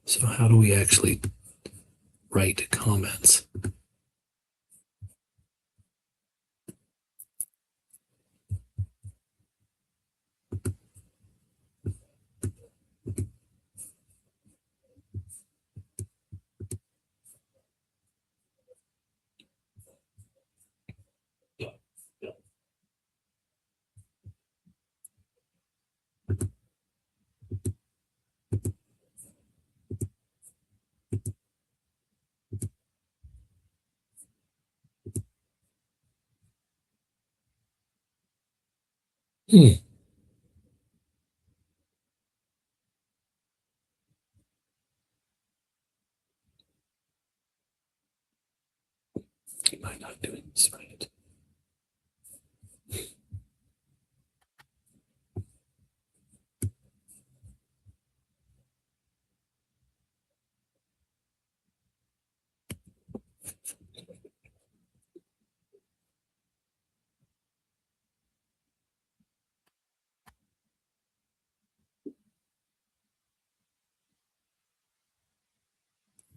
So how do we actually write comments? Hmm. Am I not doing this right?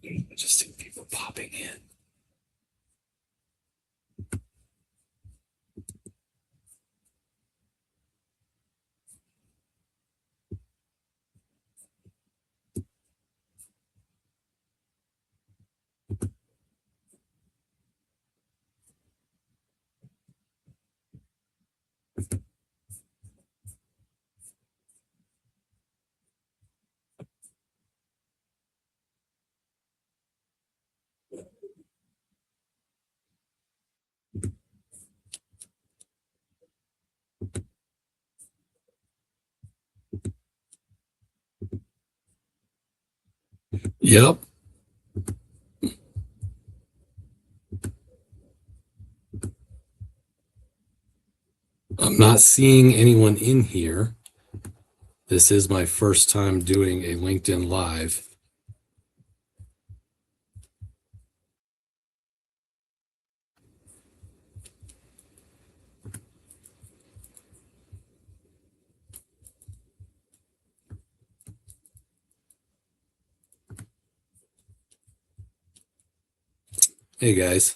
I just see people popping in. Yep. I'm not seeing anyone in here. This is my first time doing a LinkedIn Live. Hey guys.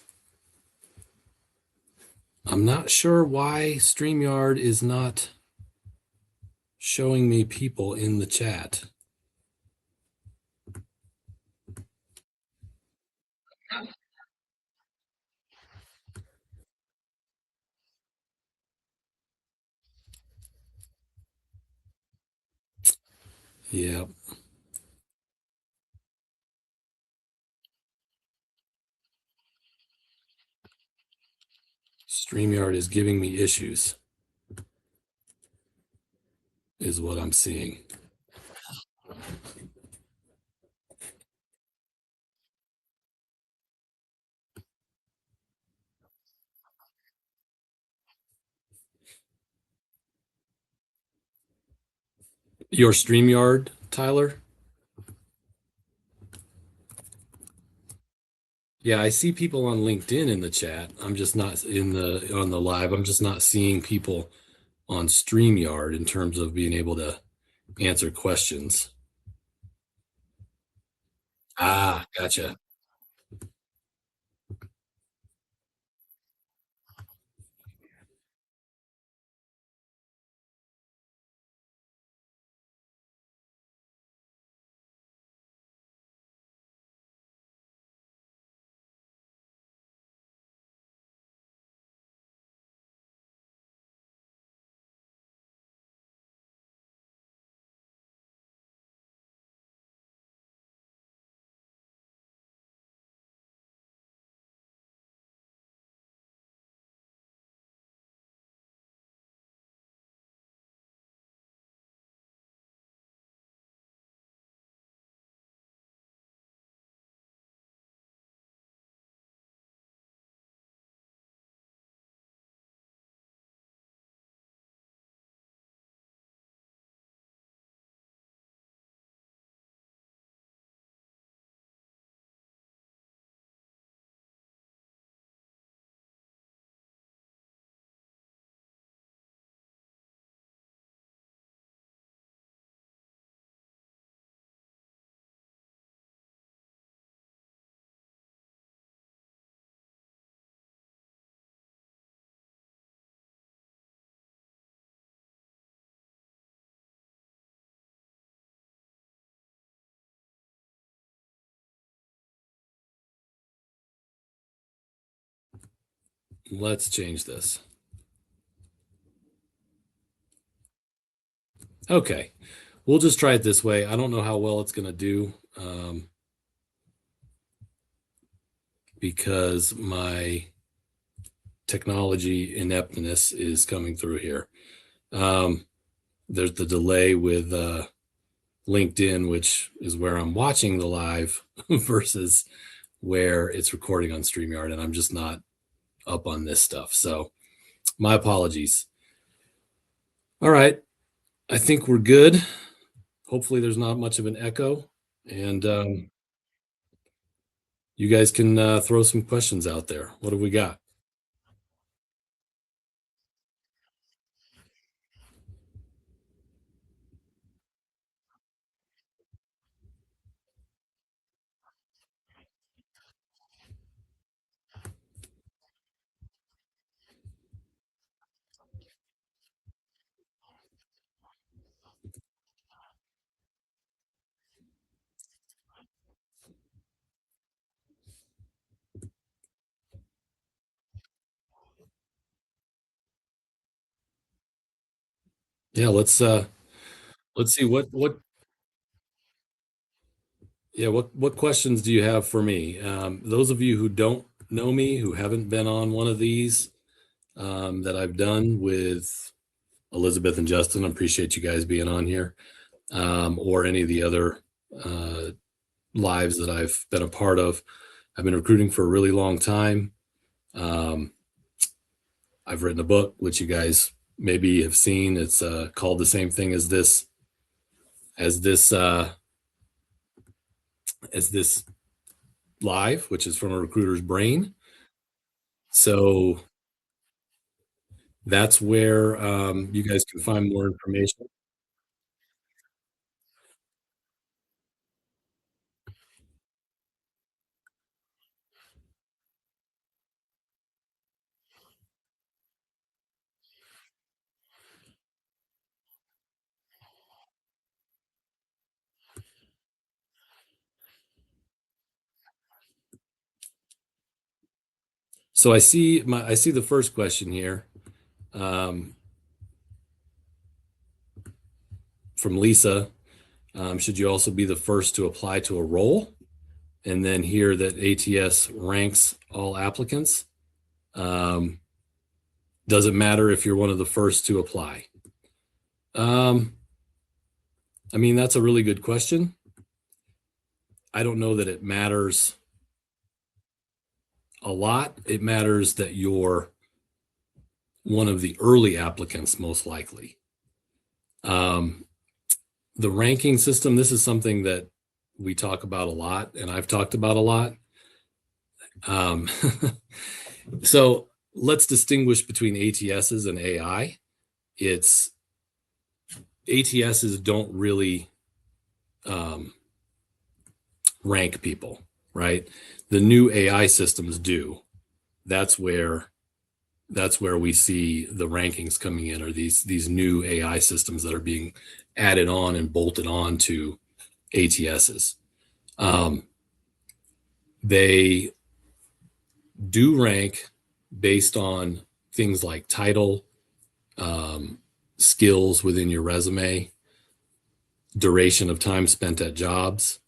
I'm not sure why StreamYard is not showing me people in the chat. Yep. StreamYard is giving me issues, is what I'm seeing. Your StreamYard, Tyler? Yeah, I see people on LinkedIn in the chat. I'm just not on the live. I'm just not seeing people on StreamYard in terms of being able to answer questions. Ah, gotcha. let's change this. Okay, we'll just try it this way. I don't know how well it's going to do because my technology ineptness is coming through here. There's the delay with LinkedIn, which is where I'm watching the live versus where it's recording on StreamYard, and I'm just not up on this stuff. So my apologies. All right. I think we're good. Hopefully there's not much of an echo, and you guys can throw some questions out there. What have we got? Yeah, let's see what questions do you have for me? Those of you who don't know me, who haven't been on one of these that I've done with Elizabeth and Justin, I appreciate you guys being on here, or any of the other lives that I've been a part of. I've been recruiting for a really long time. I've written a book, which you guys maybe have seen. It's called the same thing as this live, which is from a recruiter's brain. So that's where you guys can find more information. So I see the first question here from Lisa. Should you also be the first to apply to a role? And then here that ATS ranks all applicants. Does it matter if you're one of the first to apply? I mean, that's a really good question. I don't know that it matters a lot. It matters that you're one of the early applicants, most likely. The ranking system, this is something that we talk about a lot, and I've talked about a lot. So let's distinguish between ATSs and AI. ATSs don't really rank people, right? The new AI systems do. That's where we see the rankings coming in, or these new AI systems that are being added on and bolted on to ATSs. They do rank based on things like title, skills within your resume, duration of time spent at jobs,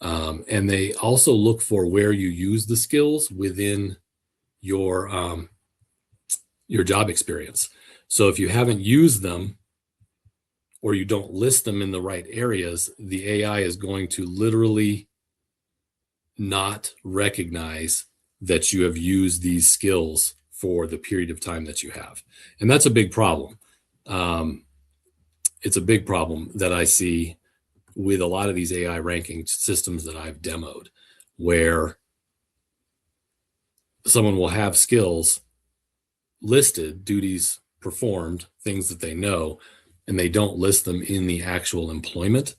and they also look for where you use the skills within your job experience. So if you haven't used them or you don't list them in the right areas, the AI is going to literally not recognize that you have used these skills for the period of time that you have. And that's a big problem. It's a big problem that I see with a lot of these AI ranking systems that I've demoed, where someone will have skills listed, duties performed, things that they know, and they don't list them in the actual employment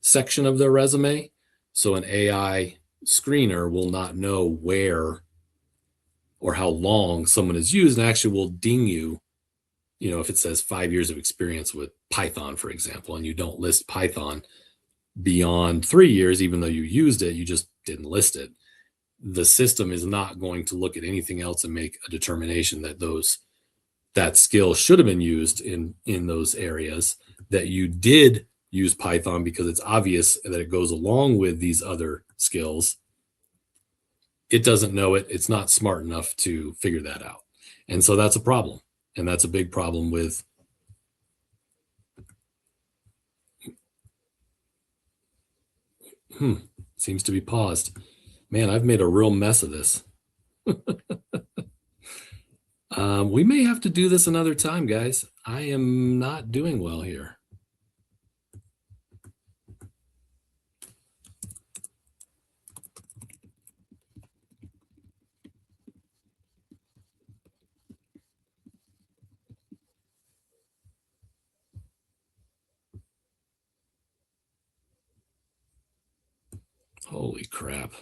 section of their resume. So an AI screener will not know where or how long someone has used, and actually will ding you, if it says 5 years of experience with Python, for example, and you don't list Python beyond 3 years, even though you used it, you just didn't list it. the system is not going to look at anything else and make a determination that that skill should have been used in those areas, that you did use Python because it's obvious that it goes along with these other skills. It doesn't know it. It's not smart enough to figure that out. And so that's a problem. And that's a big problem with seems to be paused. Man, I've made a real mess of this. We may have to do this another time, guys. I am not doing well here. Holy crap.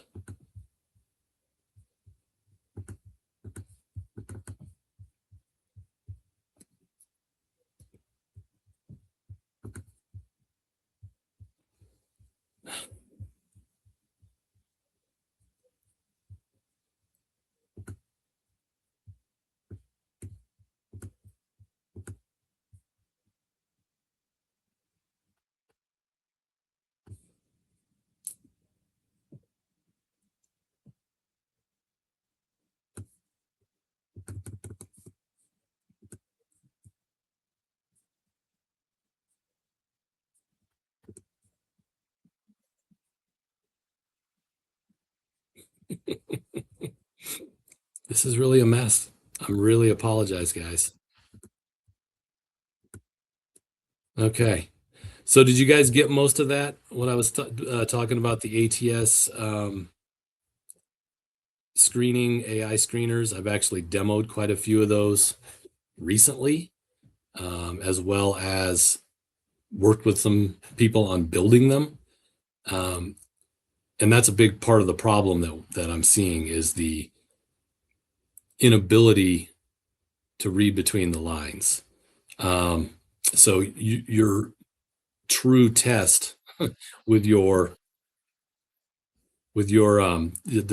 This is really a mess. I'm really apologize, guys. Okay. So did you guys get most of that when I was talking about the ATS screening, AI screeners? I've actually demoed quite a few of those recently, as well as worked with some people on building them. And that's a big part of the problem that I'm seeing, is the inability to read between the lines. So your true test with the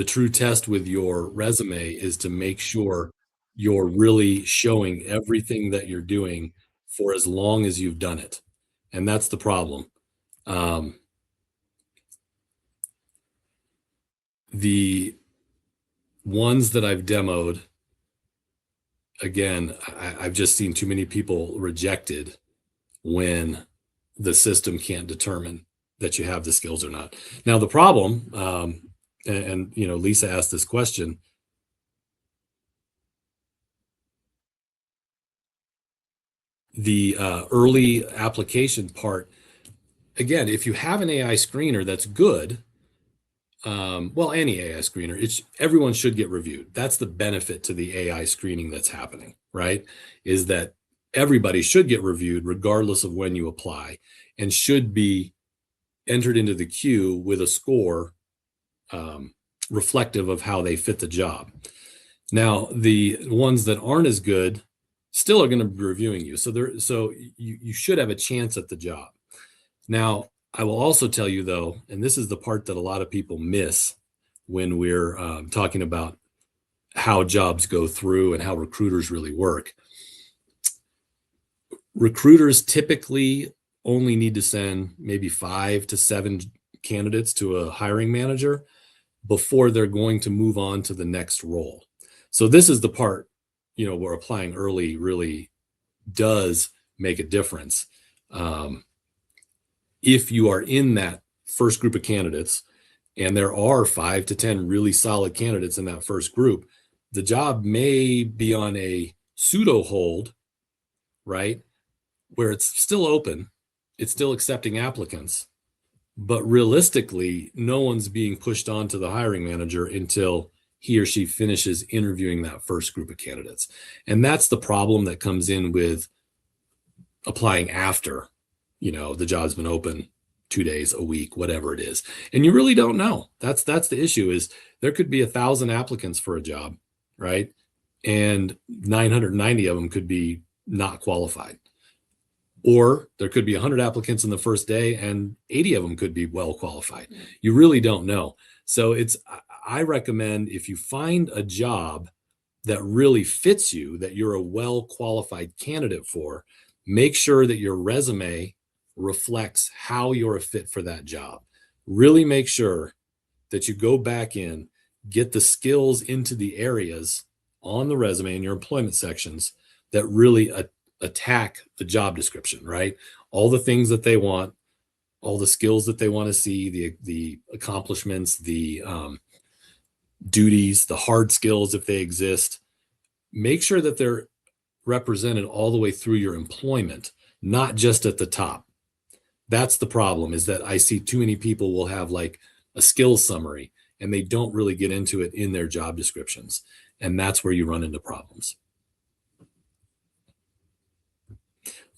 true test with your resume is to make sure you're really showing everything that you're doing for as long as you've done it. And that's the problem. The ones that I've demoed, again, I've just seen too many people rejected when the system can't determine that you have the skills or not. Now, the problem, and Lisa asked this question, the early application part, again, if you have an AI screener that's good, well, any AI screener, everyone should get reviewed. That's the benefit to the AI screening that's happening, right? Is that everybody should get reviewed regardless of when you apply, and should be entered into the queue with a score reflective of how they fit the job. Now, the ones that aren't as good still are going to be reviewing you. So you should have a chance at the job. Now, I will also tell you, though, and this is the part that a lot of people miss when we're talking about how jobs go through and how recruiters really work. Recruiters typically only need to send maybe 5 to 7 candidates to a hiring manager before they're going to move on to the next role. So this is the part, where applying early really does make a difference. If you are in that first group of candidates, and there are 5 to 10 really solid candidates in that first group, the job may be on a pseudo hold, right? Where it's still open, it's still accepting applicants, but realistically, no one's being pushed on to the hiring manager until he or she finishes interviewing that first group of candidates. And that's the problem that comes in with applying after, the job's been open 2 days, a week, whatever it is. And you really don't know. That's the issue, is there could be 1,000 applicants for a job, right? And 990 of them could be not qualified. Or there could be 100 applicants in the first day and 80 of them could be well qualified. You really don't know. So I recommend if you find a job that really fits you, that you're a well-qualified candidate for, make sure that your resume reflects how you're a fit for that job. Really make sure that you go back in, get the skills into the areas on the resume in your employment sections that really attack the job description, right? All the things that they want, all the skills that they want to see, the accomplishments, the duties, the hard skills if they exist. Make sure that they're represented all the way through your employment, not just at the top. That's the problem, is that I see too many people will have like a skills summary and they don't really get into it in their job descriptions. And that's where you run into problems.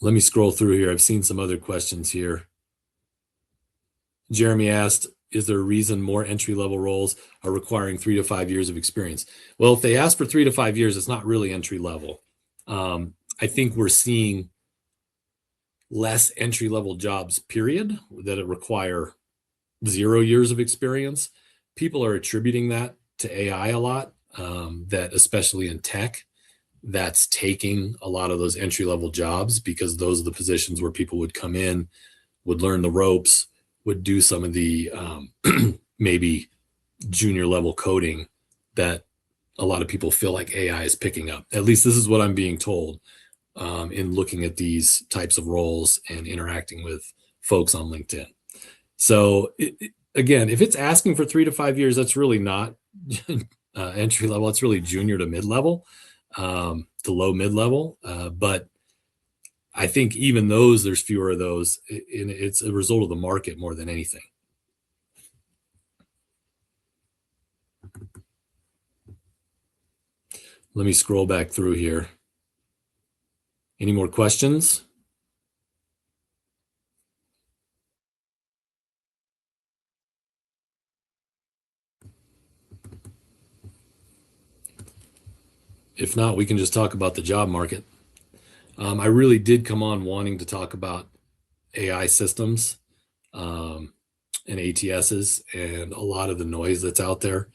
Let me scroll through here. I've seen some other questions here. Jeremy asked, is there a reason more entry-level roles are requiring 3 to 5 years of experience? Well, if they ask for 3 to 5 years, it's not really entry-level. I think we're seeing less entry-level jobs, period, that require 0 years of experience. People are attributing that to AI a lot, that especially in tech, that's taking a lot of those entry-level jobs, because those are the positions where people would come in, would learn the ropes, would do some of the maybe junior level coding that a lot of people feel like AI is picking up. At least this is what I'm being told in looking at these types of roles and interacting with folks on LinkedIn. So again, if it's asking for 3 to 5 years, that's really not entry level. It's really junior to mid-level, to low mid-level. But I think even those, there's fewer of those. It's a result of the market more than anything. Let me scroll back through here. Any more questions? If not, we can just talk about the job market. I really did come on wanting to talk about AI systems and ATSs and a lot of the noise that's out there.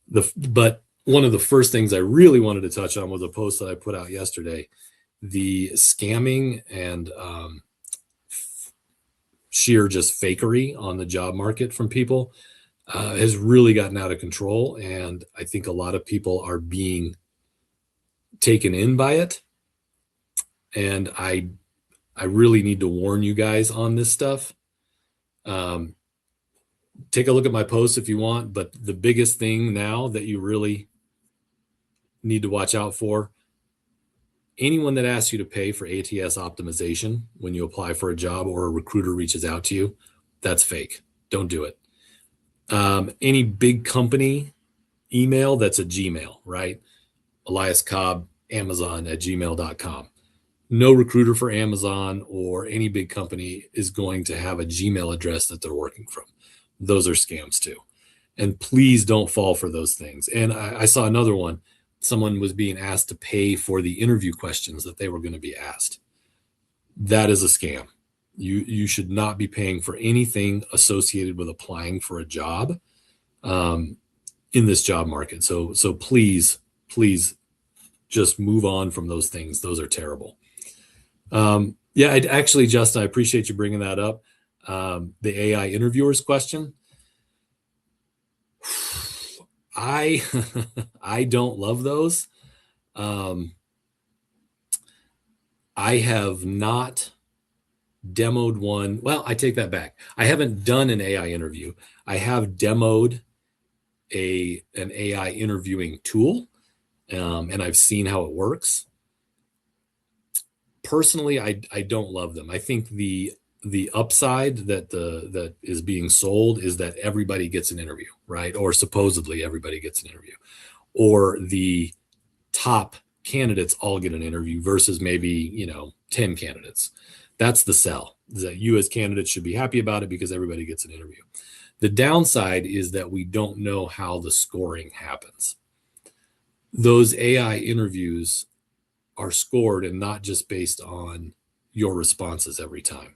But one of the first things I really wanted to touch on was a post that I put out yesterday. The scamming and sheer just fakery on the job market from people has really gotten out of control. And I think a lot of people are being taken in by it. And I really need to warn you guys on this stuff. Take a look at my post if you want, but the biggest thing now that you really need to watch out for, anyone that asks you to pay for ATS optimization when you apply for a job or a recruiter reaches out to you, that's fake. Don't do it. Any big company email, that's a Gmail, right? Elias Cobb, Amazon at gmail.com. No recruiter for Amazon or any big company is going to have a Gmail address that they're working from. Those are scams too. And please don't fall for those things. And I saw another one. Someone was being asked to pay for the interview questions that they were going to be asked. That is a scam. You should not be paying for anything associated with applying for a job in this job market. So please just move on from those things. Those are terrible. Yeah, actually, Justin, I appreciate you bringing that up. The AI interviewers question. I don't love those. I have not demoed one. Well, I take that back. I haven't done an AI interview. I have demoed an AI interviewing tool, and I've seen how it works. Personally, I don't love them. I think the upside that is being sold is that everybody gets an interview, right? Or supposedly everybody gets an interview, or the top candidates all get an interview versus maybe 10 candidates. That's the sell, is that you as candidates should be happy about it because everybody gets an interview. The downside is that we don't know how the scoring happens. Those AI interviews are scored and not just based on your responses every time.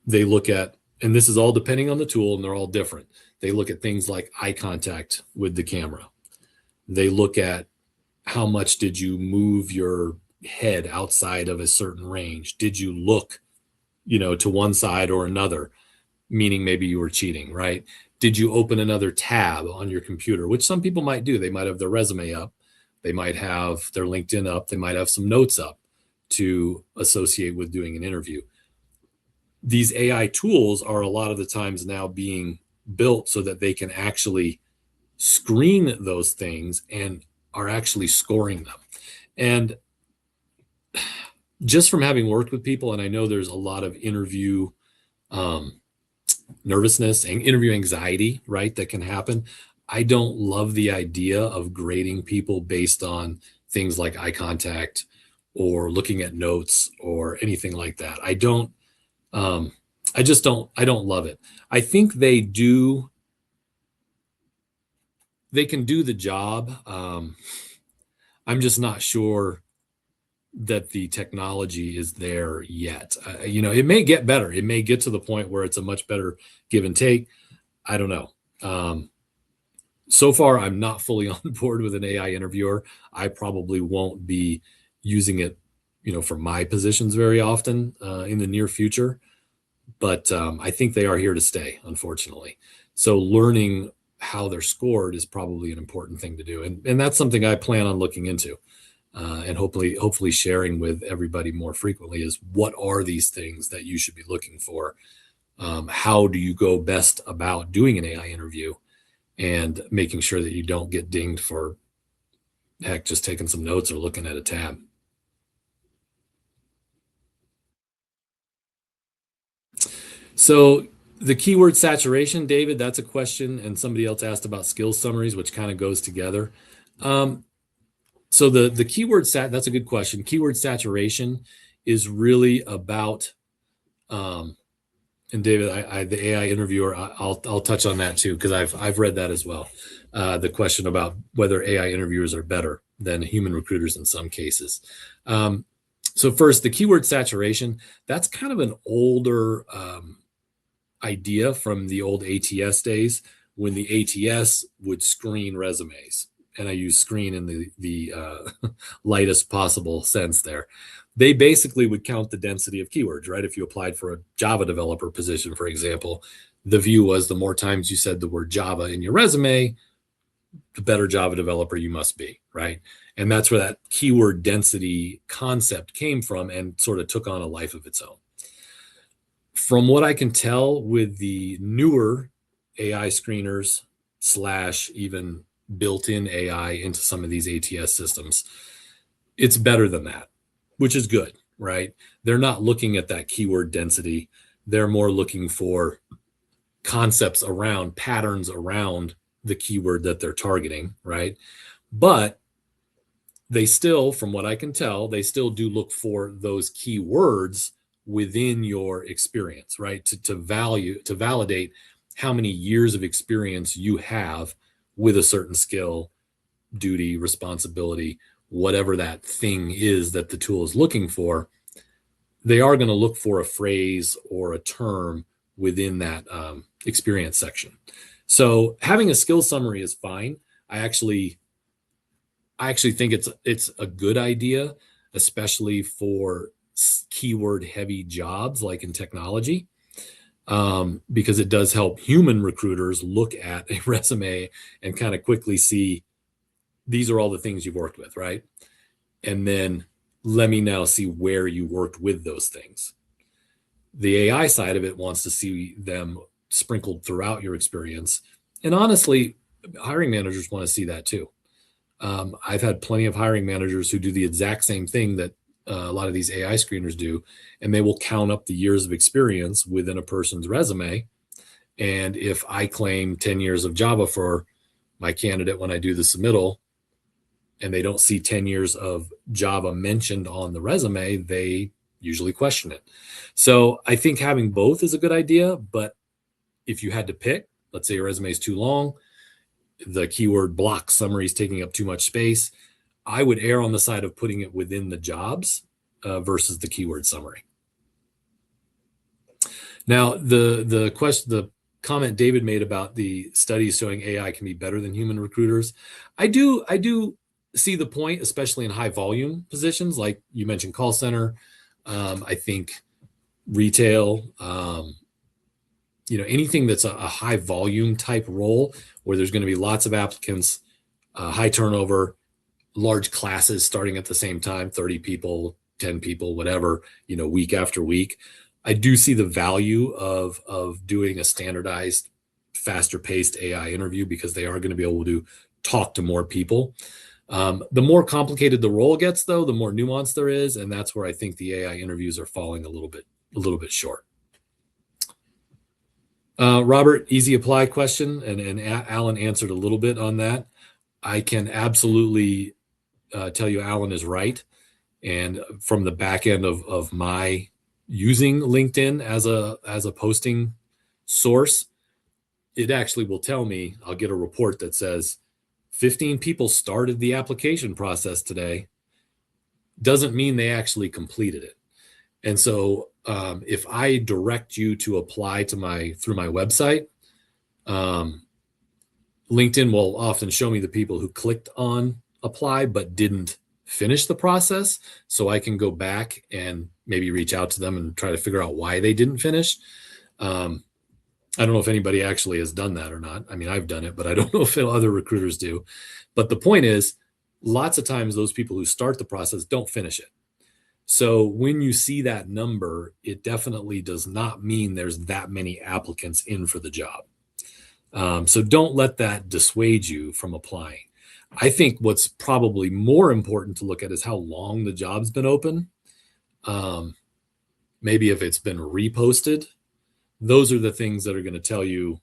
They look at and this is all depending on the tool, and they're all different. They look at things like eye contact with the camera. They look at how much did you move your head outside of a certain range? Did you look, to one side or another, meaning maybe you were cheating, right? Did you open another tab on your computer, which some people might do? They might have their resume up. They might have their LinkedIn up. They might have some notes up to associate with doing an interview. These AI tools are a lot of the times now being built so that they can actually screen those things and are actually scoring them. And just from having worked with people, and I know there's a lot of interview nervousness and interview anxiety, right, that can happen. I don't love the idea of grading people based on things like eye contact or looking at notes or anything like that. I don't love it. I think they can do the job. I'm just not sure that the technology is there yet. It may get better. It may get to the point where it's a much better give and take. I don't know. So far, I'm not fully on board with an AI interviewer. I probably won't be using it, for my positions very often in the near future. But I think they are here to stay, unfortunately. So learning how they're scored is probably an important thing to do. And that's something I plan on looking into. And hopefully sharing with everybody more frequently is what are these things that you should be looking for? How do you go best about doing an AI interview and making sure that you don't get dinged for, heck, just taking some notes or looking at a tab? So the keyword saturation, David, that's a question. And somebody else asked about skills summaries, which kind of goes together. So the keyword that's a good question. Keyword saturation is really about, and David, the AI interviewer, I'll touch on that too, because I've read that as well. The question about whether AI interviewers are better than human recruiters in some cases. So first, the keyword saturation, that's kind of an older idea from the old ATS days when the ATS would screen resumes. And I use screen in the lightest possible sense there. They basically would count the density of keywords, right? If you applied for a Java developer position, for example, the view was the more times you said the word Java in your resume, the better Java developer you must be, right? And that's where that keyword density concept came from and sort of took on a life of its own. From what I can tell with the newer AI screeners / even built-in AI into some of these ATS systems, it's better than that, which is good, right? They're not looking at that keyword density. They're more looking for concepts around, patterns around the keyword that they're targeting, right? But they still, from what I can tell, they still do look for those keywords within your experience, right? To validate how many years of experience you have with a certain skill, duty, responsibility, whatever that thing is that the tool is looking for. They are going to look for a phrase or a term within that experience section. So having a skill summary is fine. I actually think it's a good idea, especially for keyword heavy jobs like in technology. Because it does help human recruiters look at a resume and kind of quickly see these are all the things you've worked with, right? And then let me now see where you worked with those things. The AI side of it wants to see them sprinkled throughout your experience. And honestly, hiring managers want to see that too. I've had plenty of hiring managers who do the exact same thing that a lot of these AI screeners do, and they will count up the years of experience within a person's resume. And if I claim 10 years of Java for my candidate when I do the submittal, and they don't see 10 years of Java mentioned on the resume, they usually question it. So I think having both is a good idea, but if you had to pick, let's say your resume is too long, the keyword block summary is taking up too much space, I would err on the side of putting it within the jobs versus the keyword summary. Now, the comment David made about the studies showing AI can be better than human recruiters, I do see the point, especially in high volume positions like you mentioned, call center. I think retail, anything that's a high volume type role where there's going to be lots of applicants, high turnover, large classes starting at the same time, 30 people, 10 people, whatever, week after week. I do see the value of doing a standardized, faster paced AI interview because they are going to be able to talk to more people. The more complicated the role gets, though, the more nuance there is, and that's where I think the AI interviews are falling a little bit short. Robert, easy apply question, and Alan answered a little bit on that. I can absolutely tell you Alan is right. And from the back end of my using LinkedIn as a posting source, it actually will tell me, I'll get a report that says 15 people started the application process today. Doesn't mean they actually completed it. And so if I direct you to apply to through my website, LinkedIn will often show me the people who clicked on apply but didn't finish the process, so I can go back and maybe reach out to them and try to figure out why they didn't finish. I don't know if anybody actually has done that or not. I mean, I've done it, but I don't know if other recruiters do. But the point is, lots of times those people who start the process don't finish it. So when you see that number, it definitely does not mean there's that many applicants in for the job. So don't let that dissuade you from applying. I think what's probably more important to look at is how long the job's been open. Maybe if it's been reposted, those are the things that are going to tell you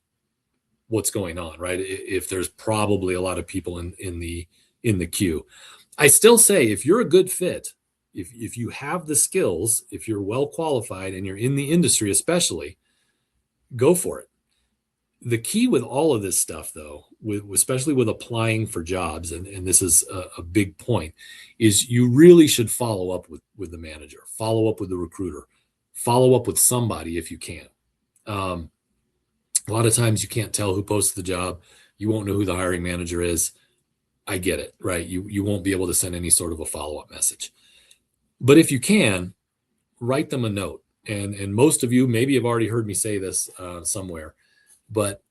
what's going on, right? If there's probably a lot of people in the queue. I still say if you're a good fit, if you have the skills, if you're well qualified and you're in the industry especially, go for it. The key with all of this stuff, though, especially with applying for jobs, and this is a big point, is you really should follow up with the manager, follow up with the recruiter, follow up with somebody if you can. A lot of times you can't tell who posted the job. You won't know who the hiring manager is. I get it, right? You won't be able to send any sort of a follow-up message. But if you can, write them a note. And most of you maybe have already heard me say this somewhere. But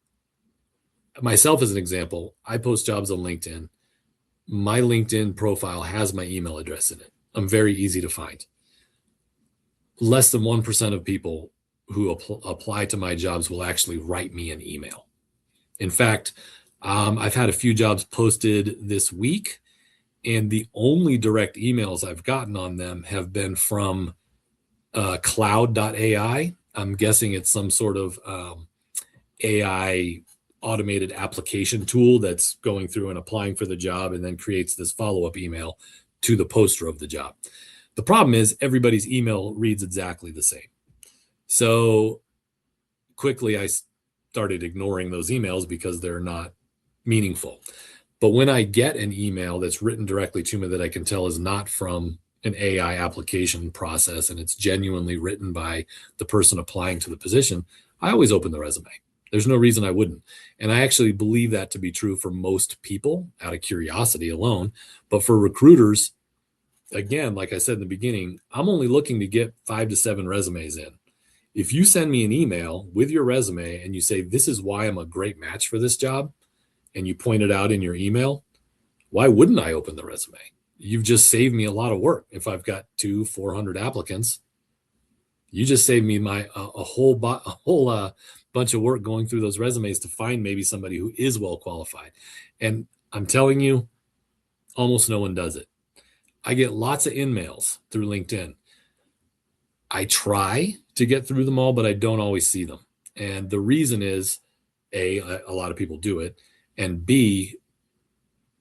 myself, as an example, I post jobs on LinkedIn. My LinkedIn profile has my email address in it. I'm very easy to find. Less than 1% of people who apply to my jobs will actually write me an email. In fact, I've had a few jobs posted this week, and the only direct emails I've gotten on them have been from cloud.ai. I'm guessing it's some sort of AI automated application tool that's going through and applying for the job and then creates this follow-up email to the poster of the job. The problem is everybody's email reads exactly the same. So quickly I started ignoring those emails because they're not meaningful. But when I get an email that's written directly to me that I can tell is not from an AI application process and it's genuinely written by the person applying to the position, I always open the resume. There's no reason I wouldn't. And I actually believe that to be true for most people out of curiosity alone. But for recruiters, again, like I said in the beginning, I'm only looking to get 5 to 7 resumes in. If you send me an email with your resume and you say, this is why I'm a great match for this job, and you point it out in your email, why wouldn't I open the resume? You've just saved me a lot of work. If I've got 400 applicants, you just saved me a whole bunch of work going through those resumes to find maybe somebody who is well qualified. And I'm telling you, almost no one does it. I get lots of in-mails through LinkedIn. I try to get through them all, but I don't always see them. And the reason is, A, a lot of people do it, and B,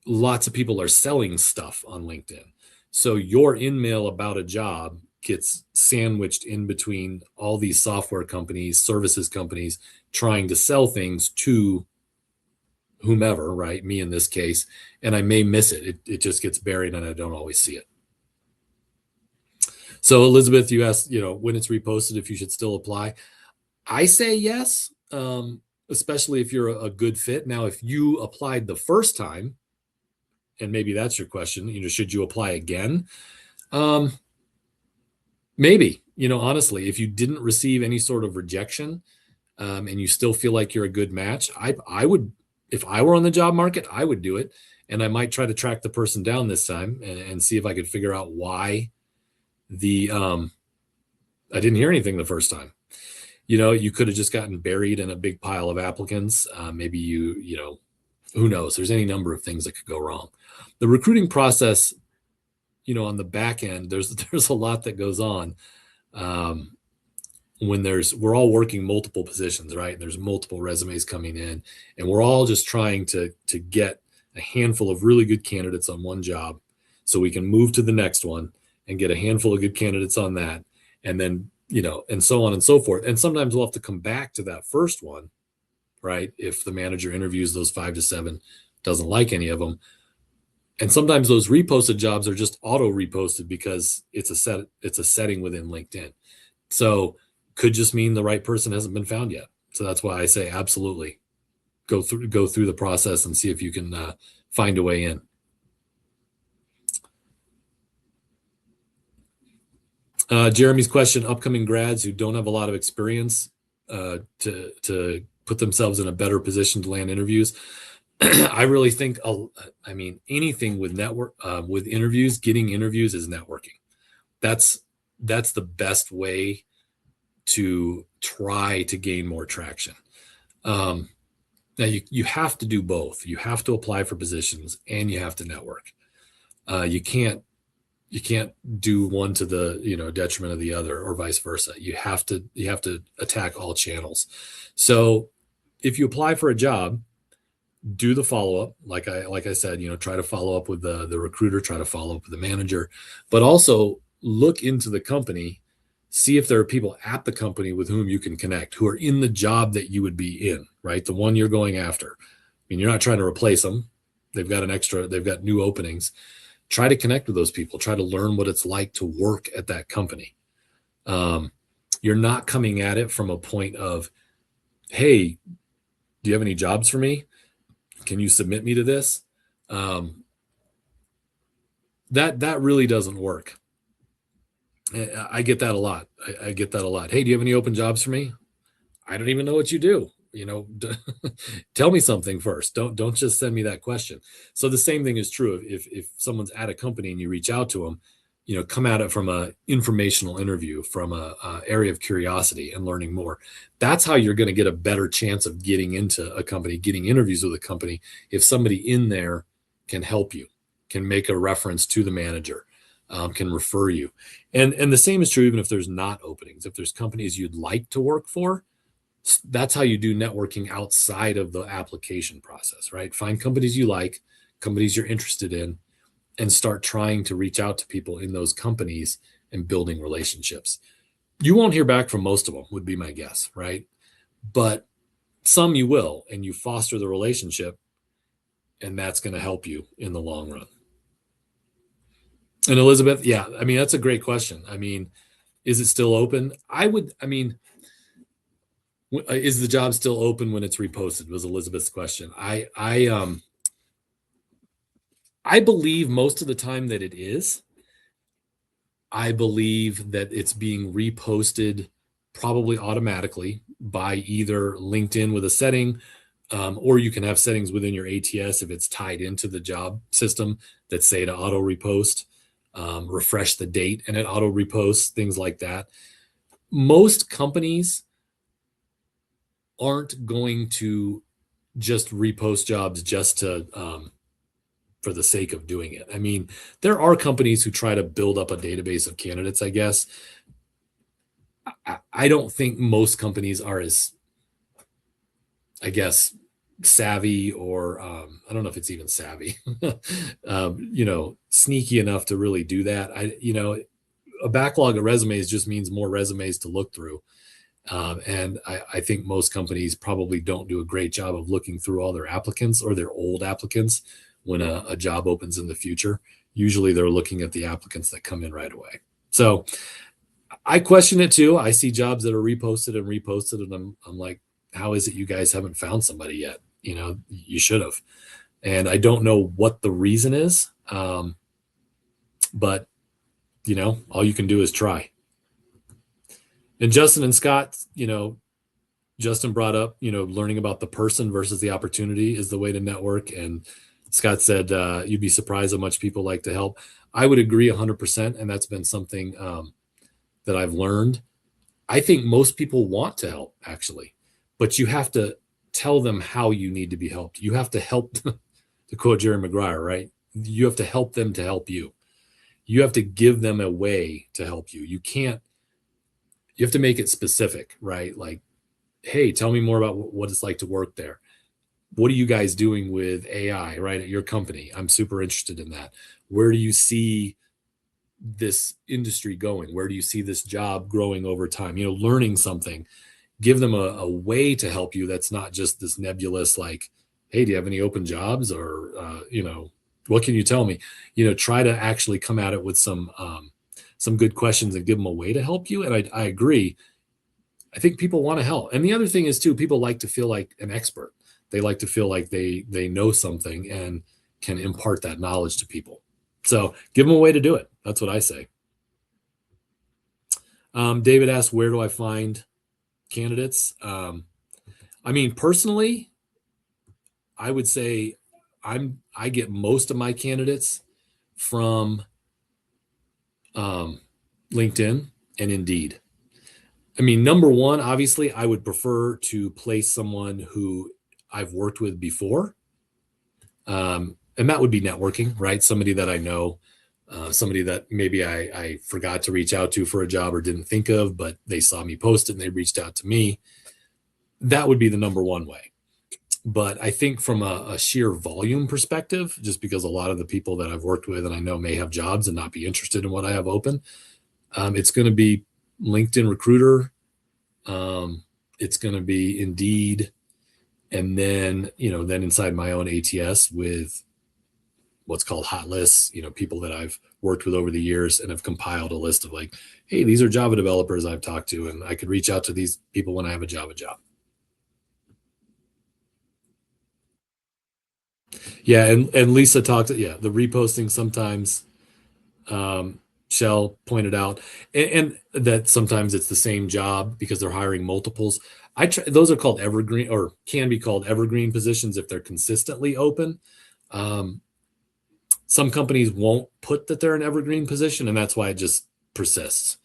lots of people are selling stuff on LinkedIn. So your in-mail about a job gets sandwiched in between all these software companies, services companies, trying to sell things to whomever, right? Me in this case, and I may miss it. It just gets buried and I don't always see it. So Elizabeth, you asked, when it's reposted, if you should still apply. I say yes, especially if you're a good fit. Now, if you applied the first time, and maybe that's your question, should you apply again? Maybe, honestly, if you didn't receive any sort of rejection, and you still feel like you're a good match, I would, if I were on the job market, I would do it. And I might try to track the person down this time and see if I could figure out why I didn't hear anything the first time. You could have just gotten buried in a big pile of applicants. Maybe who knows? There's any number of things that could go wrong. The recruiting process, on the back end, there's a lot that goes on. When we're all working multiple positions, right? And there's multiple resumes coming in, and we're all just trying to get a handful of really good candidates on one job so we can move to the next one and get a handful of good candidates on that. And then, and so on and so forth. And sometimes we'll have to come back to that first one, right? If the manager interviews those 5 to 7, doesn't like any of them. And sometimes those reposted jobs are just auto reposted because it's a setting within LinkedIn. So could just mean the right person hasn't been found yet. So that's why I say absolutely go through the process and see if you can find a way in. Jeremy's question: upcoming grads who don't have a lot of experience to put themselves in a better position to land interviews. I really think, anything with interviews, getting interviews is networking. That's the best way to try to gain more traction. Now you have to do both. You have to apply for positions and you have to network. You can't do one to the detriment of the other, or vice versa. You have to attack all channels. So if you apply for a job, do the follow-up. Like I said, try to follow up with the recruiter, try to follow up with the manager, but also look into the company, see if there are people at the company with whom you can connect, who are in the job that you would be in, right? The one you're going after. You're not trying to replace them. They've got new openings. Try to connect with those people. Try to learn what it's like to work at that company. You're not coming at it from a point of, hey, do you have any jobs for me? Can you submit me to this? That really doesn't work. I get that a lot. I get that a lot. Hey, do you have any open jobs for me? I don't even know what you do. Tell me something first. Don't just send me that question. So the same thing is true if someone's at a company and you reach out to them, come at it from a informational interview, from a area of curiosity and learning more. That's how you're going to get a better chance of getting into a company, getting interviews with a company. If somebody in there can help you, can make a reference to the manager, can refer you. And the same is true even if there's not openings. If there's companies you'd like to work for, that's how you do networking outside of the application process, right? Find companies you like, companies you're interested in, and start trying to reach out to people in those companies and building relationships. You won't hear back from most of them, would be my guess, right? But some you will, and you foster the relationship, and that's going to help you in the long run. And Elizabeth, yeah, that's a great question. Is it still open? Is the job still open when it's reposted? Was Elizabeth's question. I believe most of the time that it is. I believe that it's being reposted probably automatically by either LinkedIn with a setting, or you can have settings within your ATS if it's tied into the job system that say to auto repost, refresh the date and it auto reposts, things like that. Most companies aren't going to just repost jobs just to for the sake of doing it. There are companies who try to build up a database of candidates, I guess. I don't think most companies are as, savvy, or I don't know if it's even savvy, sneaky enough to really do that. A backlog of resumes just means more resumes to look through. And I think most companies probably don't do a great job of looking through all their applicants or their old applicants when a job opens in the future. Usually they're looking at the applicants that come in right away. So I question it too. I see jobs that are reposted and reposted, and I'm like, how is it you guys haven't found somebody yet? You know, you should have. And I don't know what the reason is, but you know, all you can do is try. And Justin and Scott, you know, Justin brought up, you know, learning about the person versus the opportunity is the way to network. And Scott said, you'd be surprised how much people like to help. I would agree 100%. And that's been something that I've learned. I think most people want to help, actually, but you have to tell them how you need to be helped. You have to help, to quote Jerry Maguire, right? You have to help them to help you. You have to give them a way to help you. You have to make it specific, right? Like, hey, tell me more about what it's like to work there. What are you guys doing with AI, right, at your company? I'm super interested in that. Where do you see this industry going? Where do you see this job growing over time? You know, learning something. Give them a way to help you that's not just this nebulous, like, hey, do you have any open jobs? Or, you know, what can you tell me? You know, try to actually come at it with some good questions and give them a way to help you. And I agree. I think people want to help. And the other thing is too, people like to feel like an expert. They like to feel like they know something and can impart that knowledge to people. So give them a way to do it. That's what I say. David asked, where do I find candidates? I mean, personally, I would say I get most of my candidates from LinkedIn and Indeed. I mean, number one, obviously, I would prefer to place someone who I've worked with before. And that would be networking, right? Somebody that I know, somebody that maybe I forgot to reach out to for a job or didn't think of, but they saw me post it and they reached out to me. That would be the number one way. But I think from a sheer volume perspective, just because a lot of the people that I've worked with and I know may have jobs and not be interested in what I have open, it's going to be LinkedIn Recruiter. It's going to be Indeed. And then, you know, then inside my own ATS with what's called hot lists, you know, people that I've worked with over the years and have compiled a list of like, hey, these are Java developers I've talked to, and I could reach out to these people when I have a Java job. Yeah. And Lisa talked, the reposting sometimes, Shell pointed out, and that sometimes it's the same job because they're hiring multiples. Those are called evergreen, or can be called evergreen positions if they're consistently open. Some companies won't put that they're an evergreen position, and that's why it just persists.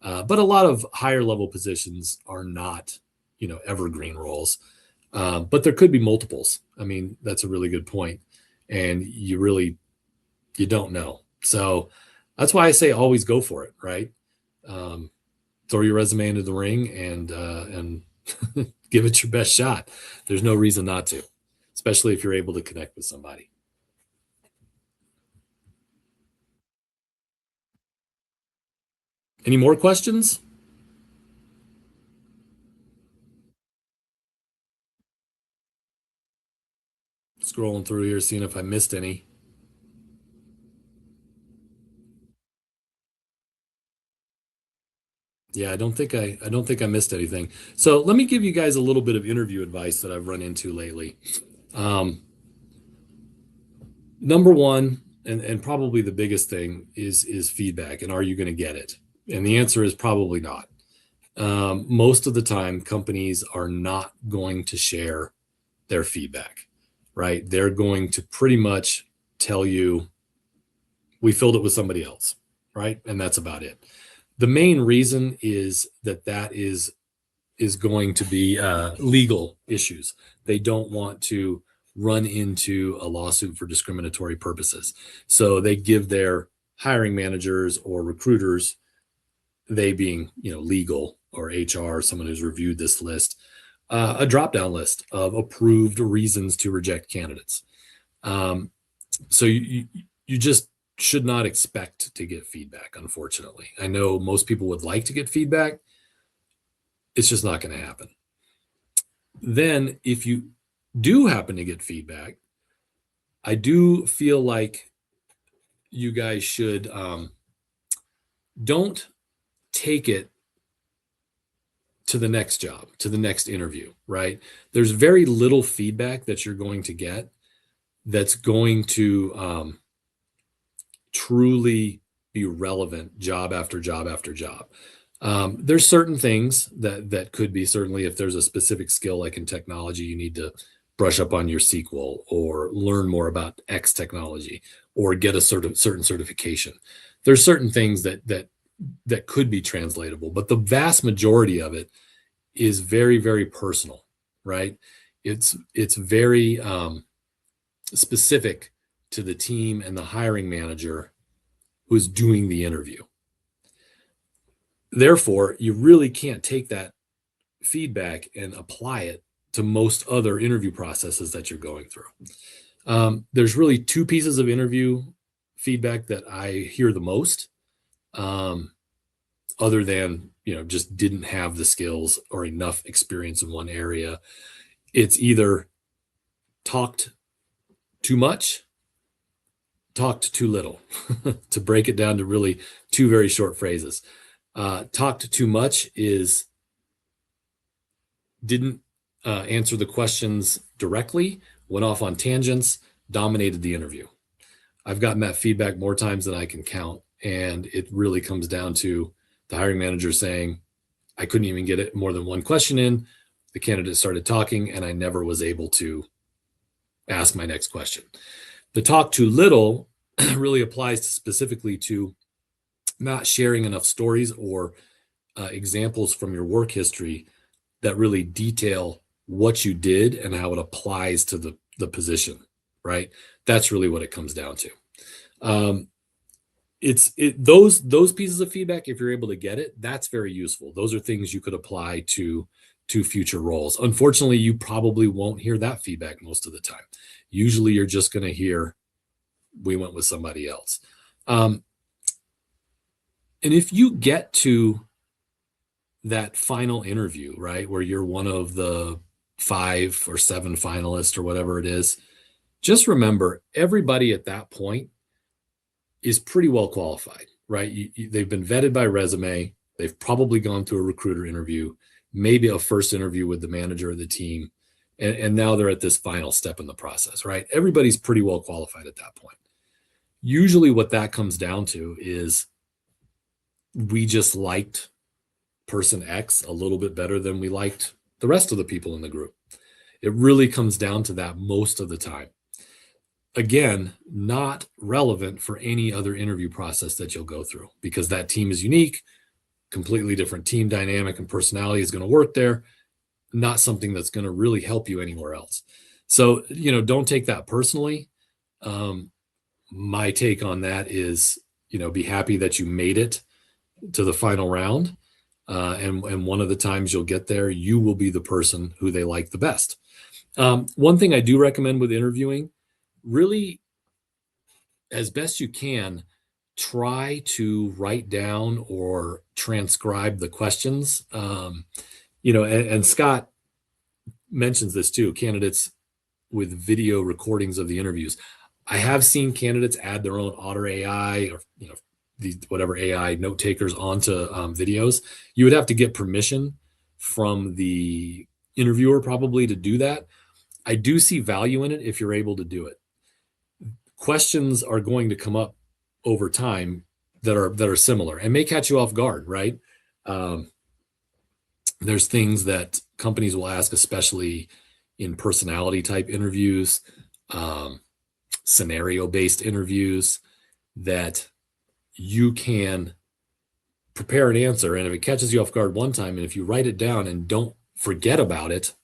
But a lot of higher level positions are not, you know, evergreen roles. But there could be multiples. I mean, that's a really good point, and you don't know. So that's why I say always go for it, right? Throw your resume into the ring and give it your best shot. There's no reason not to, especially if you're able to connect with somebody. Any more questions? Scrolling through here, seeing if I missed any. Yeah, I don't think I missed anything. So let me give you guys a little bit of interview advice that I've run into lately. Number one, and probably the biggest thing is feedback, and are you going to get it? And the answer is probably not. Most of the time, companies are not going to share their feedback, right? They're going to pretty much tell you, we filled it with somebody else, right? And that's about it. The main reason is that is going to be legal issues. They don't want to run into a lawsuit for discriminatory purposes. So they give their hiring managers or recruiters, they being, you know, legal or HR, someone who's reviewed this list, a drop-down list of approved reasons to reject candidates. So you just should not expect to get feedback, unfortunately. I know most people would like to get feedback. It's just not going to happen. Then if you do happen to get feedback, I do feel like you guys should don't take it to the next job, to the next interview, right? There's very little feedback that you're going to get that's going to truly be relevant job after job after job. There's certain things that could be, certainly if there's a specific skill like in technology, you need to brush up on your SQL or learn more about X technology or get a certain certification. There's certain things that could be translatable, but the vast majority of it is very, very personal, right? It's very specific to the team and the hiring manager who's doing the interview. Therefore, you really can't take that feedback and apply it to most other interview processes that you're going through. There's really two pieces of interview feedback that I hear the most, other than, just didn't have the skills or enough experience in one area. It's either talked too much, talked too little, to break it down to really two very short phrases. Talked too much is didn't answer the questions directly, went off on tangents, dominated the interview. I've gotten that feedback more times than I can count. And it really comes down to the hiring manager saying, I couldn't even get it more than one question in. The candidate started talking and I never was able to ask my next question. The talk too little really applies specifically to not sharing enough stories or examples from your work history that really detail what you did and how it applies to the position, right? That's really what it comes down to. Those pieces of feedback, if you're able to get it, that's very useful. Those are things you could apply to future roles. Unfortunately, you probably won't hear that feedback most of the time. Usually you're just going to hear, we went with somebody else. And if you get to that final interview, right, where you're one of the 5 or 7 finalists or whatever it is, just remember everybody at that point is pretty well qualified, right? They've been vetted by resume. They've probably gone through a recruiter interview, maybe a first interview with the manager of the team. And now they're at this final step in the process, right? Everybody's pretty well qualified at that point. Usually what that comes down to is we just liked person X a little bit better than we liked the rest of the people in the group. It really comes down to that most of the time. Again, not relevant for any other interview process that you'll go through because that team is unique, completely different team dynamic and personality is going to work there. Not something that's going to really help you anywhere else. So, don't take that personally. My take on that is, be happy that you made it to the final round. And one of the times you'll get there, you will be the person who they like the best. One thing I do recommend with interviewing, really, as best you can, try to write down or transcribe the questions. And Scott mentions this too, candidates with video recordings of the interviews. I have seen candidates add their own Otter AI or, whatever AI note takers onto videos. You would have to get permission from the interviewer probably to do that. I do see value in it if you're able to do it. Questions are going to come up over time that are similar and may catch you off guard, right? There's things that companies will ask, especially in personality type interviews, scenario-based interviews, that you can prepare an answer. And if it catches you off guard one time, and if you write it down and don't forget about it,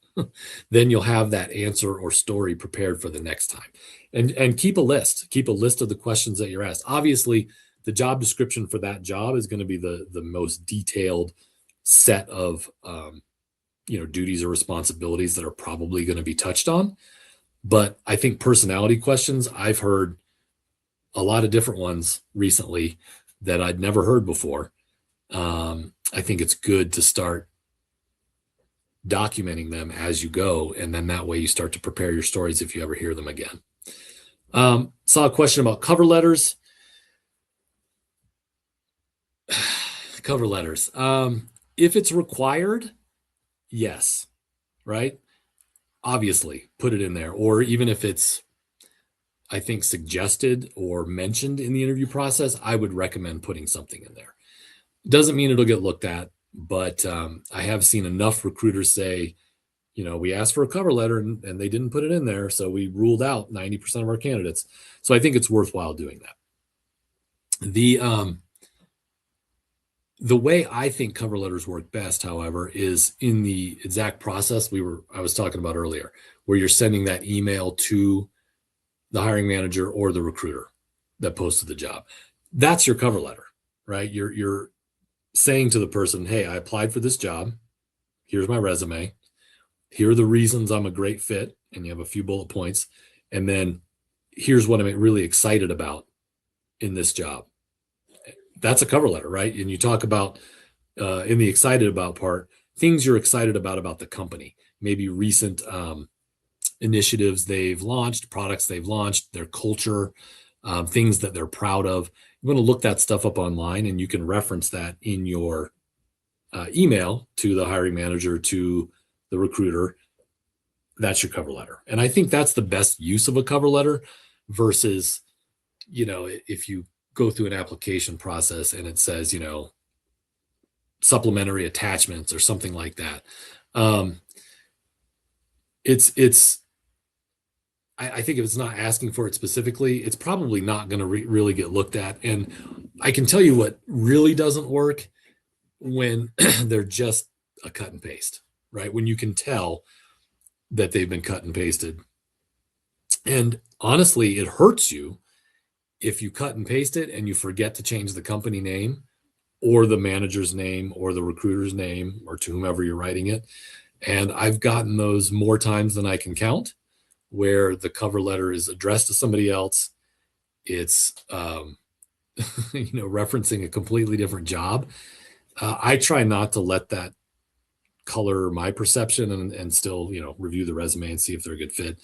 then you'll have that answer or story prepared for the next time. And keep a list of the questions that you're asked. Obviously, the job description for that job is going to be the most detailed set of duties or responsibilities that are probably going to be touched on. But I think personality questions, I've heard a lot of different ones recently that I'd never heard before. I think it's good to start documenting them as you go, and then that way you start to prepare your stories if you ever hear them again. Saw a question about cover letters. Cover letters. If it's required, yes, right? Obviously, put it in there. Or even if it's, I think, suggested or mentioned in the interview process, I would recommend putting something in there. Doesn't mean it'll get looked at, but I have seen enough recruiters say, we asked for a cover letter and they didn't put it in there, so we ruled out 90% of our candidates. So I think it's worthwhile doing that. The way I think cover letters work best, however, is in the exact process I was talking about earlier, where you're sending that email to the hiring manager or the recruiter that posted the job. That's your cover letter, right? You're saying to the person, hey, I applied for this job. Here's my resume. Here are the reasons I'm a great fit. And you have a few bullet points. And then here's what I'm really excited about in this job. That's a cover letter, right? And you talk about in the excited about part, things you're excited about the company, maybe recent initiatives they've launched, products they've launched, their culture, things that they're proud of. You want to look that stuff up online, and you can reference that in your email to the hiring manager, to the recruiter. That's your cover letter. And I think that's the best use of a cover letter versus, if you go through an application process and it says, supplementary attachments or something like that. I think if it's not asking for it specifically, it's probably not going to really get looked at. And I can tell you what really doesn't work when they're just a cut and paste, right? When you can tell that they've been cut and pasted. And honestly, it hurts you if you cut and paste it and you forget to change the company name or the manager's name or the recruiter's name or to whomever you're writing it. And I've gotten those more times than I can count, where the cover letter is addressed to somebody else. It's, referencing a completely different job. I try not to let that color my perception and still, review the resume and see if they're a good fit.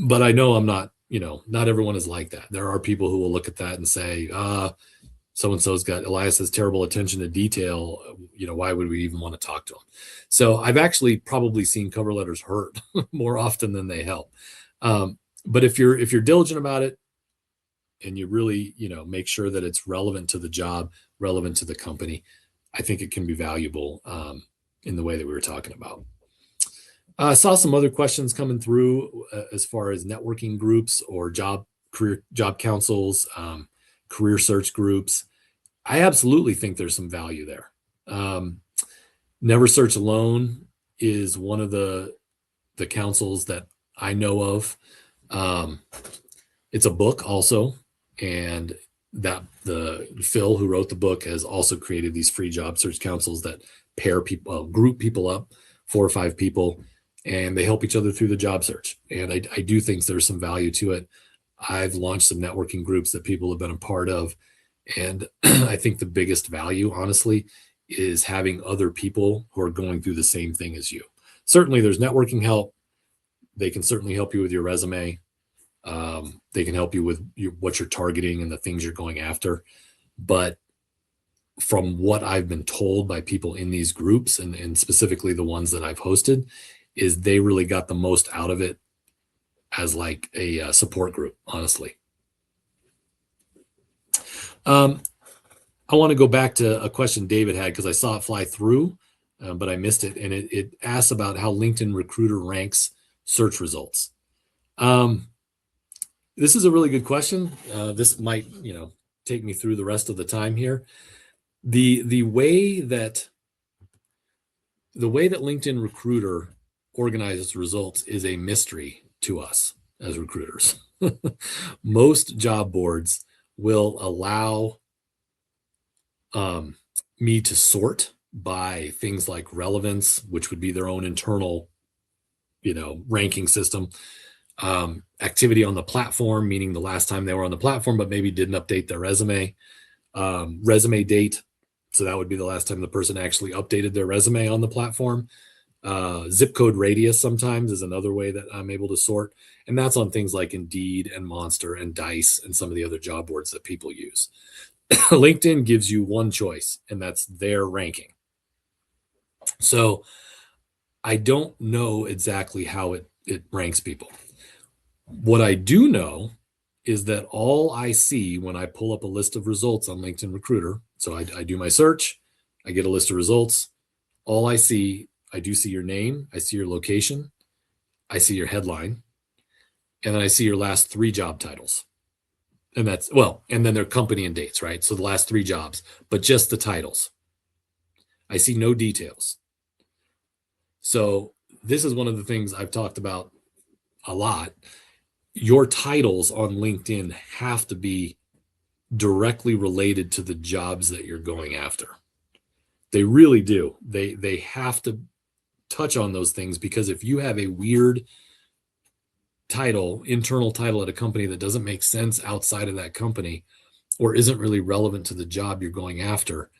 But I know I'm not, not everyone is like that. There are people who will look at that and say, so-and-so's got, Elias has terrible attention to detail. Why would we even want to talk to him? So I've actually probably seen cover letters hurt more often than they help. But if you're diligent about it and you really, make sure that it's relevant to the job, relevant to the company, I think it can be valuable in the way that we were talking about. I saw some other questions coming through as far as networking groups or job councils, career search groups. I absolutely think there's some value there. Never Search Alone is one of the councils that I know of. It's a book also, and that the Phil who wrote the book has also created these free job search councils that pair people, group people up, 4 or 5 people, and they help each other through the job search. And I do think there's some value to it. I've launched some networking groups that people have been a part of. And I think the biggest value, honestly, is having other people who are going through the same thing as you. Certainly there's networking help. They can certainly help you with your resume. They can help you with what you're targeting and the things you're going after. But from what I've been told by people in these groups, and specifically the ones that I've hosted, is they really got the most out of it as like a support group, honestly. I want to go back to a question David had because I saw it fly through, but I missed it. And it asks about how LinkedIn Recruiter ranks search results. This is a really good question. This might, take me through the rest of the time here. The way that LinkedIn Recruiter organizes results is a mystery to us as recruiters. Most job boards will allow me to sort by things like relevance, which would be their own internal, ranking system. Activity on the platform, meaning the last time they were on the platform, but maybe didn't update their resume. Resume date, so that would be the last time the person actually updated their resume on the platform. Zip code radius sometimes is another way that I'm able to sort. And that's on things like Indeed and Monster and Dice and some of the other job boards that people use. LinkedIn gives you one choice, and that's their ranking. So I don't know exactly how it ranks people. What I do know is that all I see when I pull up a list of results on LinkedIn Recruiter, so I do my search, I get a list of results. All I do see your name, I see your location, I see your headline, and then I see your last 3 job titles. And and then their company and dates, right? So the last 3 jobs, but just the titles. I see no details. So this is one of the things I've talked about a lot. Your titles on LinkedIn have to be directly related to the jobs that you're going after. They really do. They have to touch on those things, because if you have a weird title, internal title at a company that doesn't make sense outside of that company, or isn't really relevant to the job you're going after,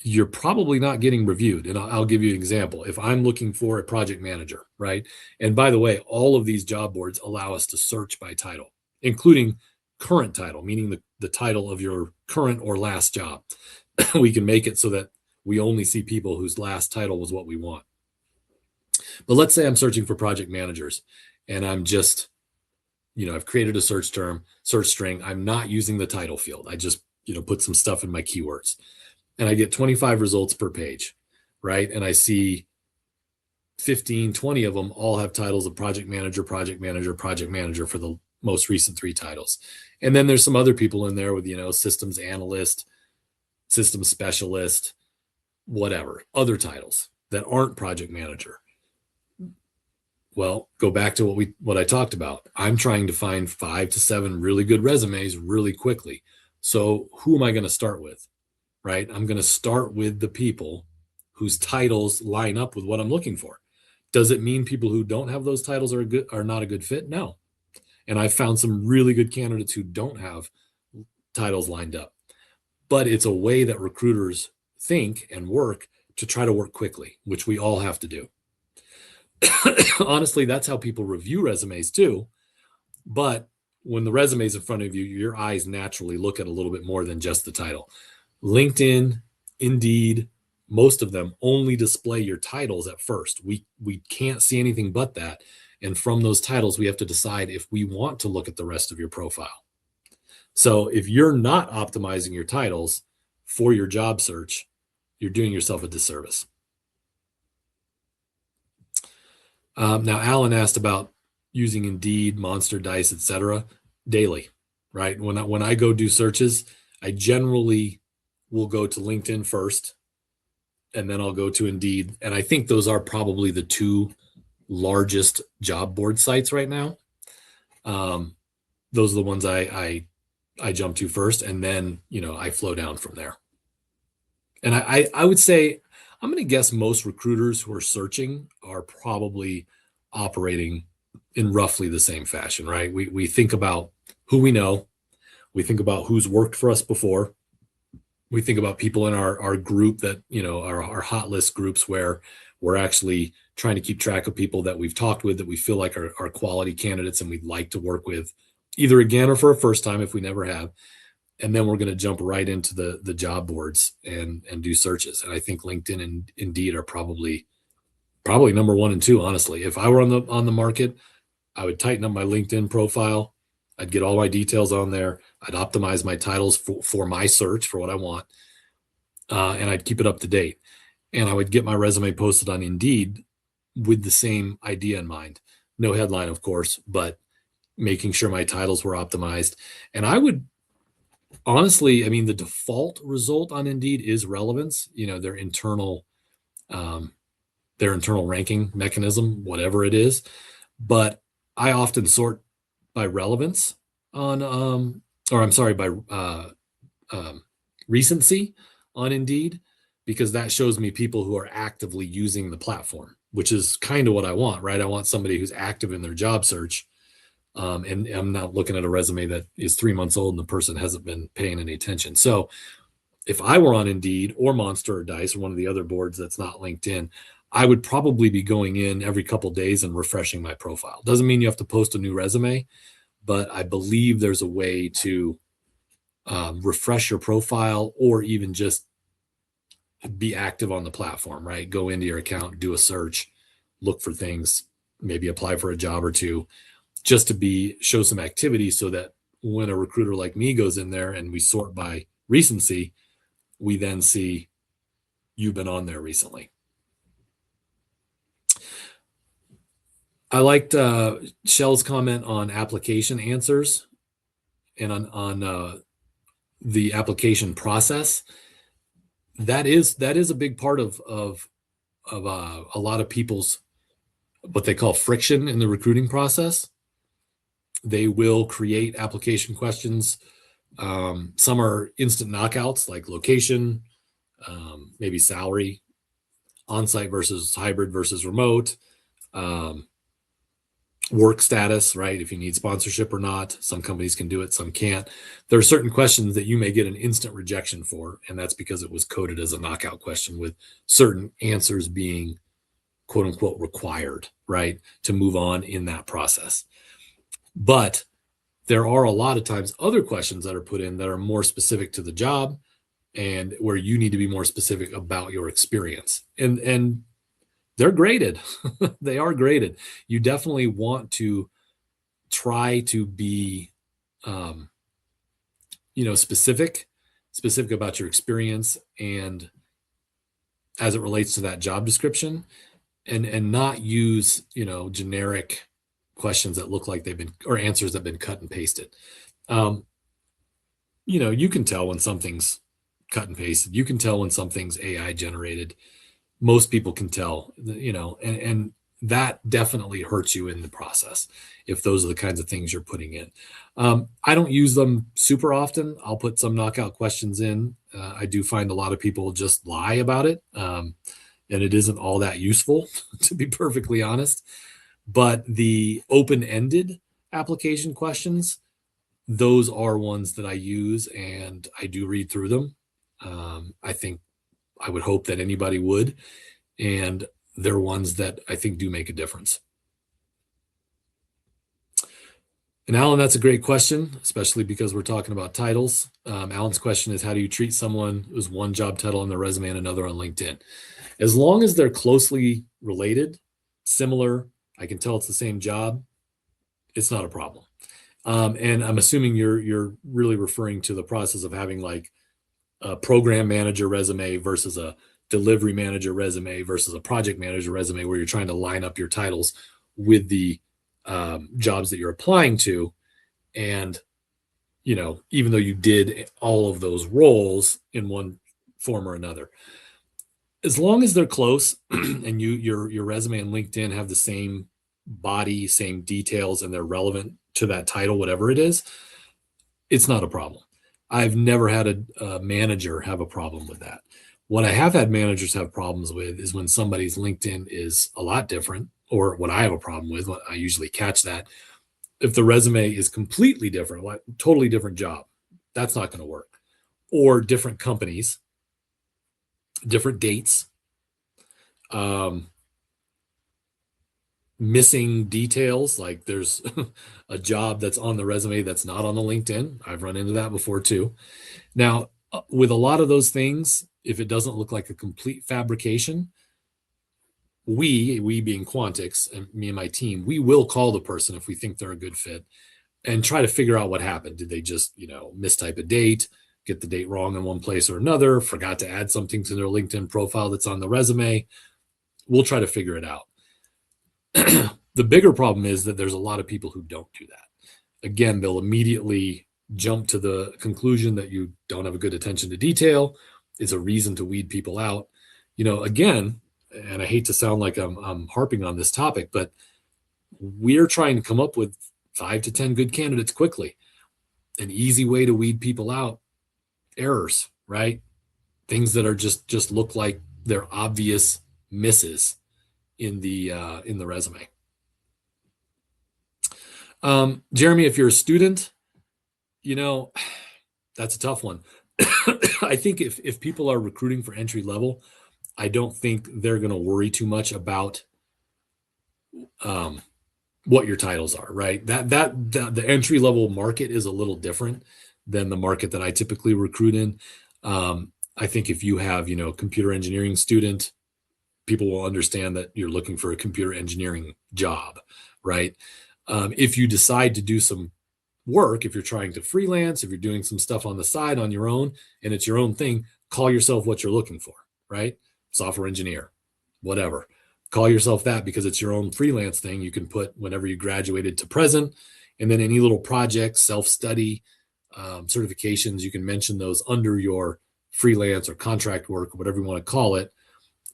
you're probably not getting reviewed. And I'll give you an example. If I'm looking for a project manager, right? And by the way, all of these job boards allow us to search by title, including current title, meaning the title of your current or last job. We can make it so that we only see people whose last title was what we want. But let's say I'm searching for project managers, and I'm just, I've created a search string. I'm not using the title field. I just, put some stuff in my keywords, and I get 25 results per page, right? And I see 15, 20 of them all have titles of project manager, project manager, project manager for the most recent 3 titles. And then there's some other people in there with, systems analyst, systems specialist, whatever, other titles that aren't project manager. Well, go back to what I talked about. I'm trying to find 5 to 7 really good resumes really quickly. So who am I going to start with, right? I'm going to start with the people whose titles line up with what I'm looking for. Does it mean people who don't have those titles are not a good fit? No. And I've found some really good candidates who don't have titles lined up. But it's a way that recruiters think and work to try to work quickly, which we all have to do. Honestly, that's how people review resumes too. But when the resume is in front of you, your eyes naturally look at a little bit more than just the title. LinkedIn, Indeed, most of them only display your titles at first. We can't see anything but that. And from those titles, we have to decide if we want to look at the rest of your profile. So if you're not optimizing your titles for your job search, you're doing yourself a disservice. Now, Alan asked about using Indeed, Monster, Dice, etc. daily, right? When I go do searches, I generally will go to LinkedIn first, and then I'll go to Indeed. And I think those are probably the 2 largest job board sites right now. Those are the ones I jump to first, and then, I flow down from there. And I would say, I'm going to guess most recruiters who are searching are probably operating in roughly the same fashion, right? We think about who we know. We think about who's worked for us before. We think about people in our group that, our hot list groups, where we're actually trying to keep track of people that we've talked with that we feel like are quality candidates and we'd like to work with either again or for a first time if we never have. And then we're going to jump right into the job boards and do searches. And I think LinkedIn and Indeed are probably number 1 and 2, honestly. If I were on the market, I would tighten up my LinkedIn profile. I'd get all my details on there. I'd optimize my titles for my search for what I want. And I'd keep it up to date. And I would get my resume posted on Indeed with the same idea in mind. No headline, of course, but making sure my titles were optimized. And I would, honestly, the default result on Indeed is relevance, their internal ranking mechanism, whatever it is. But I often sort by relevance by recency on Indeed, because that shows me people who are actively using the platform, which is kind of what I want, right? I want somebody who's active in their job search. And I'm not looking at a resume that is 3 months old and the person hasn't been paying any attention. So if I were on Indeed or Monster or Dice or one of the other boards that's not LinkedIn, I would probably be going in every couple of days and refreshing my profile. Doesn't mean you have to post a new resume, but I believe there's a way to refresh your profile, or even just be active on the platform, right? Go into your account, do a search, look for things, maybe apply for a job or two, just to show some activity, so that when a recruiter like me goes in there and we sort by recency, we then see you've been on there recently. I liked Shell's comment on application answers and on the application process. That is a big part of a lot of people's what they call friction in the recruiting process. They will create application questions. Some are instant knockouts, like location, maybe salary, on-site versus hybrid versus remote, work status, right? If you need sponsorship or not. Some companies can do it, some can't. There are certain questions that you may get an instant rejection for, and that's because it was coded as a knockout question, with certain answers being quote unquote required, right, to move on in that process. But there are a lot of times other questions that are put in that are more specific to the job, and where you need to be more specific about your experience. And they're graded. They are graded. You definitely want to try to be, specific about your experience and as it relates to that job description, and not use, generic questions that look like or answers that have been cut and pasted. You can tell when something's cut and pasted. You can tell when something's AI generated. Most people can tell, and that definitely hurts you in the process if those are the kinds of things you're putting in. I don't use them super often. I'll put some knockout questions in. I do find a lot of people just lie about it, and it isn't all that useful, to be perfectly honest. But the open-ended application questions, those are ones that I use, and I do read through them. I would hope that anybody would, and they're ones that I think do make a difference. And Alan, that's a great question, especially because we're talking about titles. Alan's question is, how do you treat someone who's one job title on their resume and another on LinkedIn? As long as they're closely related, similar, I can tell it's the same job, it's not a problem. And I'm assuming you're really referring to the process of having like a program manager resume versus a delivery manager resume versus a project manager resume, where you're trying to line up your titles with the jobs that you're applying to. And, even though you did all of those roles in one form or another, as long as they're close and your resume and LinkedIn have the same body, same details, and they're relevant to that title, whatever it is, it's not a problem. I've never had a manager have a problem with that. What I have had managers have problems with is when somebody's LinkedIn is a lot different, or what I have a problem with, I usually catch that, if the resume is completely different, like totally different job, that's not going to work. Or different companies, different dates, missing details, like there's a job that's on the resume that's not on the LinkedIn. I've run into that before too. Now, with a lot of those things, if it doesn't look like a complete fabrication, we being Quantix, and me and my team, we will call the person if we think they're a good fit and try to figure out what happened. Did they just, mistype a date, get the date wrong in one place or another, forgot to add something to their LinkedIn profile that's on the resume? We'll try to figure it out. The bigger problem is that there's a lot of people who don't do that. Again, they'll immediately jump to the conclusion that you don't have a good attention to detail is a reason to weed people out. Again, and I hate to sound like I'm harping on this topic, but we're trying to come up with 5 to 10 good candidates quickly. An easy way to weed people out: errors, right? Things that are just look like they're obvious misses in the resume. Jeremy, if you're a student, that's a tough one. I think if people are recruiting for entry level, I don't think they're going to worry too much about what your titles are, right? That the entry level market is a little different than the market that I typically recruit in. I think if you have, computer engineering student, people will understand that you're looking for a computer engineering job, right? If you decide to do some work, if you're trying to freelance, if you're doing some stuff on the side on your own and it's your own thing, call yourself what you're looking for, right? Software engineer, whatever. Call yourself that because it's your own freelance thing. You can put whenever you graduated to present, and then any little projects, self-study, certifications, you can mention those under your freelance or contract work, or whatever you want to call it.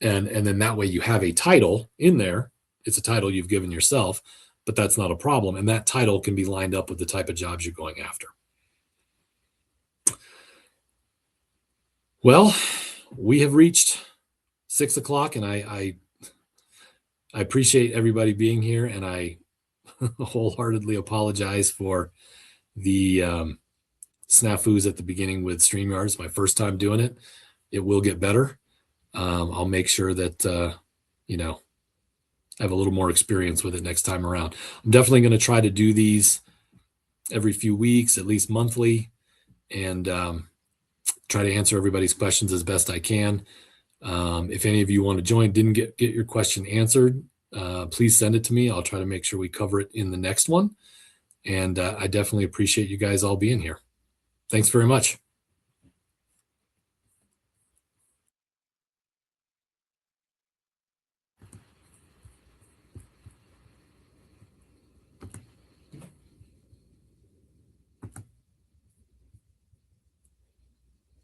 And then that way you have a title in there. It's a title you've given yourself, but that's not a problem. And that title can be lined up with the type of jobs you're going after. Well, we have reached 6 o'clock, and I appreciate everybody being here, and I wholeheartedly apologize for the snafus at the beginning with StreamYard. It's my first time doing it. It will get better. I'll make sure that, I have a little more experience with it next time around. I'm definitely going to try to do these every few weeks, at least monthly, and try to answer everybody's questions as best I can. If any of you want to join, didn't get your question answered, please send it to me. I'll try to make sure we cover it in the next one. And I definitely appreciate you guys all being here. Thanks very much.